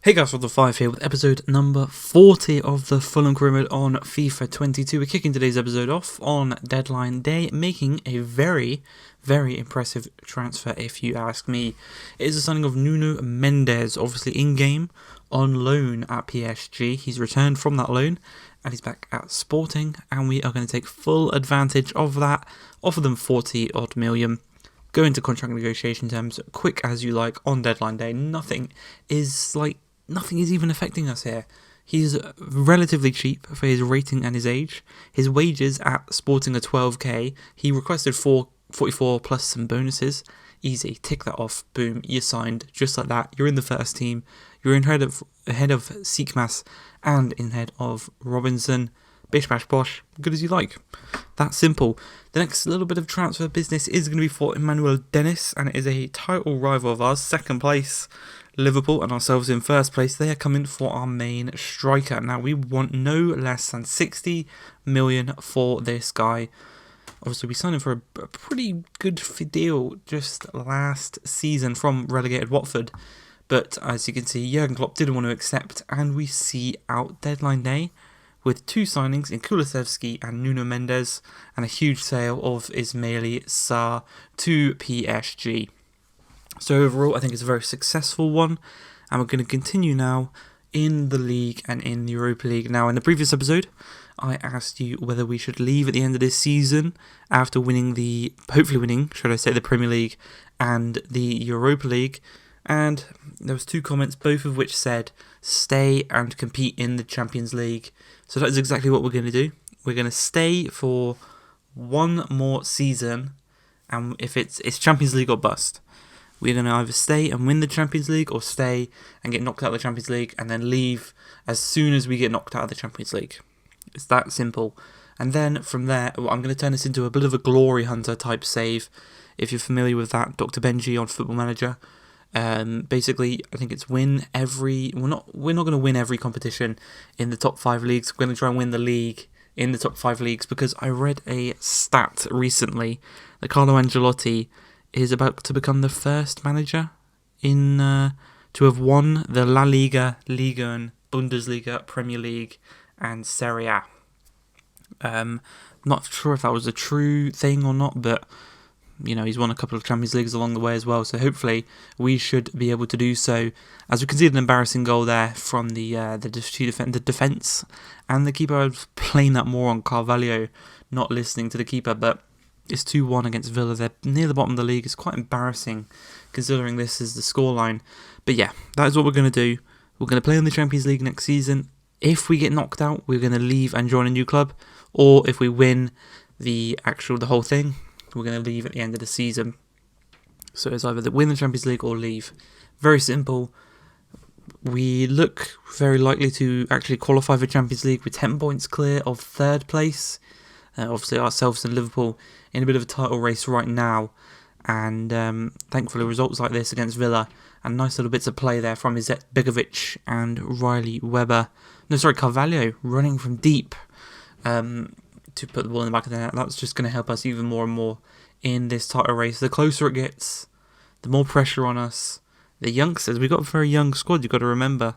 Hey guys, Rob the 5 here with episode number 40 of the Fulham career mode on FIFA 22. We're kicking today's episode off on deadline day, making a very impressive transfer if you ask me. It is the signing of Nuno Mendes, obviously in-game, on loan at PSG. He's returned from that loan and he's back at Sporting, and we are going to take full advantage of that, offer them 40 odd million. Go into contract negotiation terms quick as you like on deadline day. Nothing is even affecting us here. He's relatively cheap for his rating and his age. His wages at Sporting are 12k. He requested 44 plus some bonuses. Easy, tick that off. Boom, you're signed. Just like that, you're in the first team. You're in ahead of Seekmas and in head of Robinson. Bish bash bosh, good as you like. That's simple. The next little bit of transfer business is going to be for Emmanuel Dennis, and it is a title rival of ours, second place. Liverpool and ourselves in first place. They are coming for our main striker. Now we want no less than 60 million for this guy. Obviously we signed him for a pretty good deal just last season from relegated Watford. But as you can see, Jurgen Klopp didn't want to accept, and we see out deadline day with two signings in Kulusevski and Nuno Mendes, and a huge sale of Ismaili Sarr to PSG. So overall, I think it's a very successful one, and we're going to continue now in the league and in the Europa League. Now, in the previous episode, I asked you whether we should leave at the end of this season after hopefully winning, should I say, the Premier League and the Europa League, and there was two comments, both of which said stay and compete in the Champions League. So that is exactly what we're going to do. We're going to stay for one more season, and if it's Champions League or bust. We're going to either stay and win the Champions League or stay and get knocked out of the Champions League and then leave as soon as we get knocked out of the Champions League. It's that simple. And then from there, I'm going to turn this into a bit of a glory hunter type save. If you're familiar with that, Dr. Benji on Football Manager. Basically, I think it's we're not going to win every competition in the top 5 leagues. We're going to try and win the league in the top 5 leagues, because I read a stat recently that Carlo Ancelotti is about to become the first manager to have won the La Liga, Liga 1, Bundesliga, Premier League, and Serie A. Not sure if that was a true thing or not, but he's won a couple of Champions Leagues along the way as well. So hopefully we should be able to do so. As we conceded an embarrassing goal there from the defence and the keeper. I was playing that more on Carvalho, not listening to the keeper, but it's 2-1 against Villa. They're near the bottom of the league. It's quite embarrassing considering this is the scoreline. But yeah, that is what we're going to do. We're going to play in the Champions League next season. If we get knocked out, we're going to leave and join a new club. Or if we win the whole thing, we're going to leave at the end of the season. So it's either win the Champions League or leave. Very simple. We look very likely to actually qualify for Champions League with 10 points clear of third place. Obviously ourselves and Liverpool in a bit of a title race right now, and thankfully results like this against Villa and nice little bits of play there from Izet Begovic and Carvalho running from deep to put the ball in the back of the net. That's just going to help us even more and more in this title race. The closer it gets, the more pressure on us. The youngsters, we've got a very young squad, you've got to remember.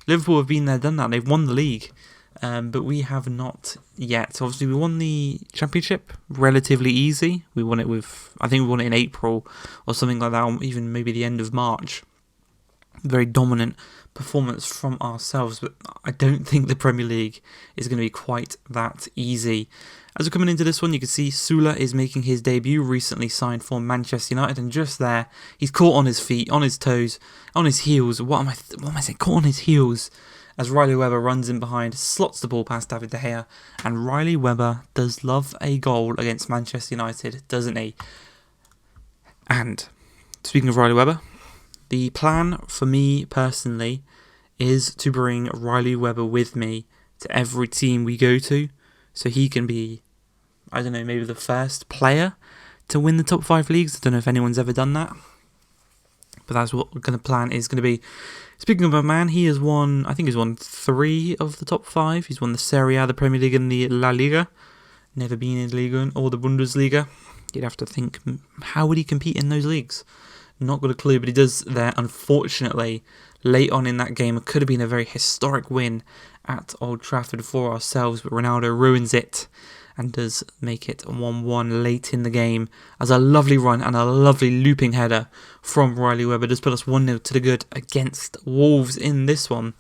Liverpool have been there, done that, they've won the league. But we have not yet. Obviously, we won the championship relatively easy. We won it in April or something like that, or even maybe the end of March. Very dominant performance from ourselves, but I don't think the Premier League is going to be quite that easy. As we're coming into this one, you can see Sula is making his debut, recently signed for Manchester United, and just there, he's caught on his feet, on his toes, on his heels. What am I saying? Caught on his heels. As Riley Webber runs in behind, slots the ball past David De Gea, and Riley Webber does love a goal against Manchester United, doesn't he? And speaking of Riley Webber, the plan for me personally is to bring Riley Webber with me to every team we go to, so he can be, maybe the first player to win the top 5 leagues. I don't know if anyone's ever done that, but that's what the plan is going to be. Speaking of a man, he's won 3 of the top 5. He's won the Serie A, the Premier League, and the La Liga. Never been in Liga 1 or the Bundesliga. You'd have to think, how would he compete in those leagues? Not got a clue, but he does there, unfortunately, late on in that game. It could have been a very historic win at Old Trafford for ourselves, but Ronaldo ruins it and does make it 1-1 late in the game as a lovely run and a lovely looping header from Riley Webber does put us 1-0 to the good against Wolves in this one.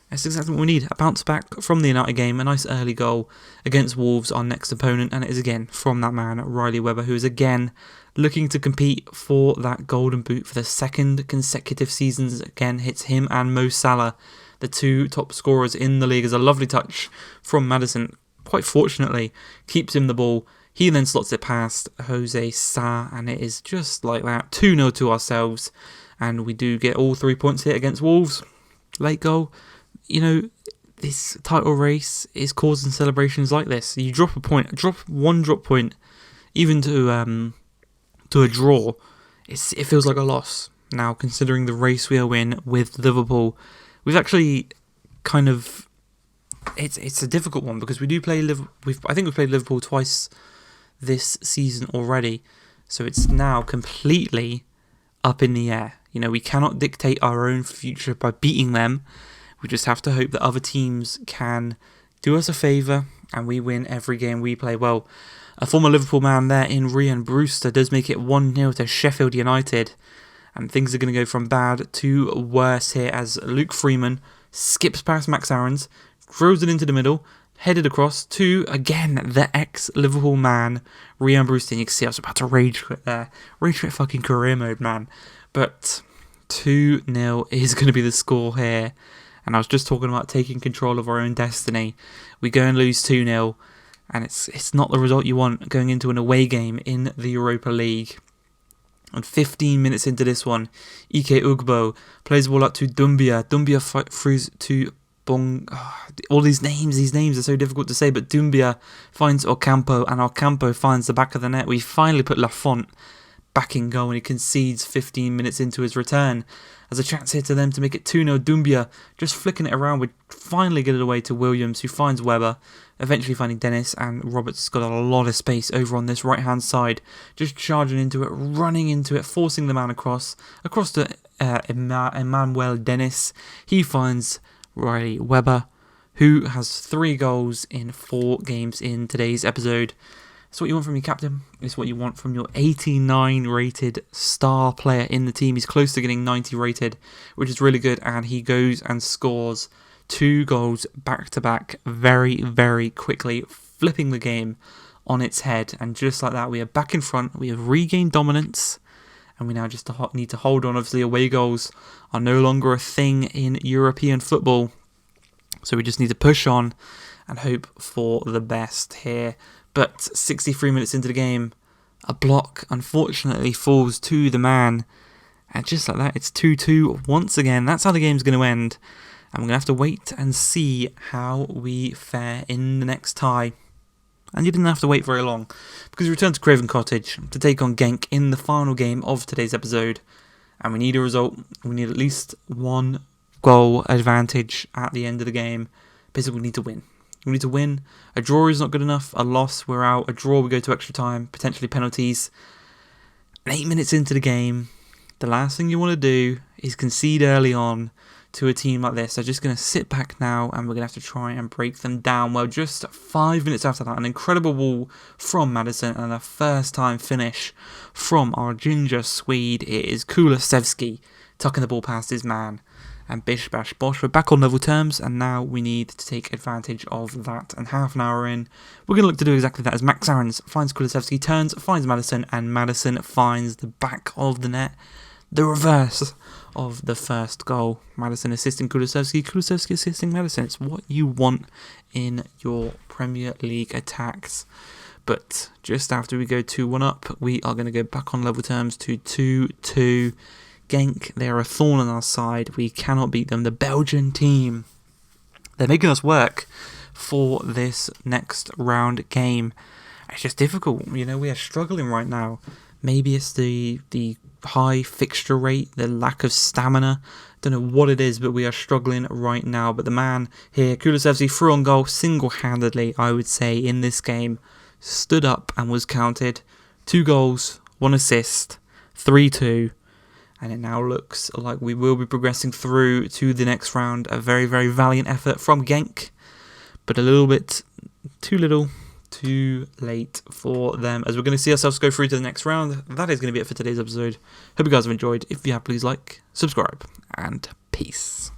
That's exactly what we need. A bounce back from the United game, a nice early goal against Wolves, our next opponent, and it is again from that man, Riley Webber, who is again looking to compete for that golden boot for the second consecutive seasons. Again, hits him and Mo Salah, the two top scorers in the league, as a lovely touch from Maddison. Quite fortunately, keeps him the ball. He then slots it past Jose Sa, and it is just like that, 2-0 to ourselves, and we do get all 3 points here against Wolves. Late goal. You know, this title race is causing celebrations like this. You drop a point, drop point, even to a draw, it feels like a loss. Now, considering the race we are in with Liverpool, we've actually kind of... It's a difficult one because we do play I think we've played Liverpool twice this season already, so it's now completely up in the air. You know, we cannot dictate our own future by beating them. We just have to hope that other teams can do us a favour and we win every game we play. Well, a former Liverpool man there in Ryan Brewster does make it 1-0 to Sheffield United, and things are going to go from bad to worse here as Luke Freeman skips past Max Aarons, throws it into the middle, headed across to, again, the ex-Liverpool man, Ryan Brewster. And you can see I was about to rage quit there. Rage quit fucking career mode, man. But 2-0 is going to be the score here. And I was just talking about taking control of our own destiny. We go and lose 2-0, and it's not the result you want going into an away game in the Europa League. And 15 minutes into this one, Ike Ugbo plays the ball up to Dumbia. Dumbia throws to Bong. Oh, all these names are so difficult to say, but Dumbia finds Ocampo, and Ocampo finds the back of the net. We finally put Lafont back in goal, and he concedes 15 minutes into his return. There's a chance here to them to make it 2-0. Dumbia just flicking it around. We finally get it away to Williams, who finds Webber, eventually finding Dennis, and Roberts got a lot of space over on this right-hand side, just charging into it, running into it, forcing the man across to Emmanuel Dennis. He finds Riley Webber, who has 3 goals in 4 games in today's episode. It's what you want from your captain. It's what you want from your 89 rated star player in the team. He's close to getting 90 rated, which is really good. And he goes and scores 2 goals back to back very, very quickly, flipping the game on its head. And just like that, we are back in front. We have regained dominance. And we now just need to hold on. Obviously, away goals are no longer a thing in European football. So we just need to push on and hope for the best here. But 63 minutes into the game, a block unfortunately falls to the man. And just like that, it's 2-2 once again. That's how the game's going to end. And we're going to have to wait and see how we fare in the next tie. And you didn't have to wait very long, because we return to Craven Cottage to take on Genk in the final game of today's episode. And we need a result. We need at least 1 goal advantage at the end of the game. Basically, we need to win. We need to win. A draw is not good enough. A loss, we're out. A draw, we go to extra time, potentially penalties. And 8 minutes into the game, the last thing you want to do is concede early on to a team like this. They're just going to sit back now, and we're going to have to try and break them down. Well, just 5 minutes after that, an incredible ball from Maddison and a first-time finish from our ginger Swede. It is Kulusevski tucking the ball past his man. And bish bash bosh, we're back on level terms, and now we need to take advantage of that. And half an hour in, we're going to look to do exactly that as Max Aarons finds Kulusevski, turns, finds Maddison, and Maddison finds the back of the net. The reverse of the first goal. Maddison assisting Kulusevski, Kulusevski assisting Maddison. It's what you want in your Premier League attacks. But just after we go 2-1 up, we are going to go back on level terms to 2-2. Genk, they are a thorn on our side. We cannot beat them. The Belgian team, they're making us work for this next round game. It's just difficult. You know, we are struggling right now. Maybe it's the high fixture rate, the lack of stamina. Don't know what it is, but we are struggling right now. But the man here, Kulusevski, threw on goal single-handedly, I would say, in this game. Stood up and was counted. 2 goals, 1 assist, 3-2. and it now looks like we will be progressing through to the next round. A very, very valiant effort from Genk, but a little bit too little, too late for them, as we're going to see ourselves go through to the next round. That is going to be it for today's episode. Hope you guys have enjoyed. If you have, please like, subscribe, and peace.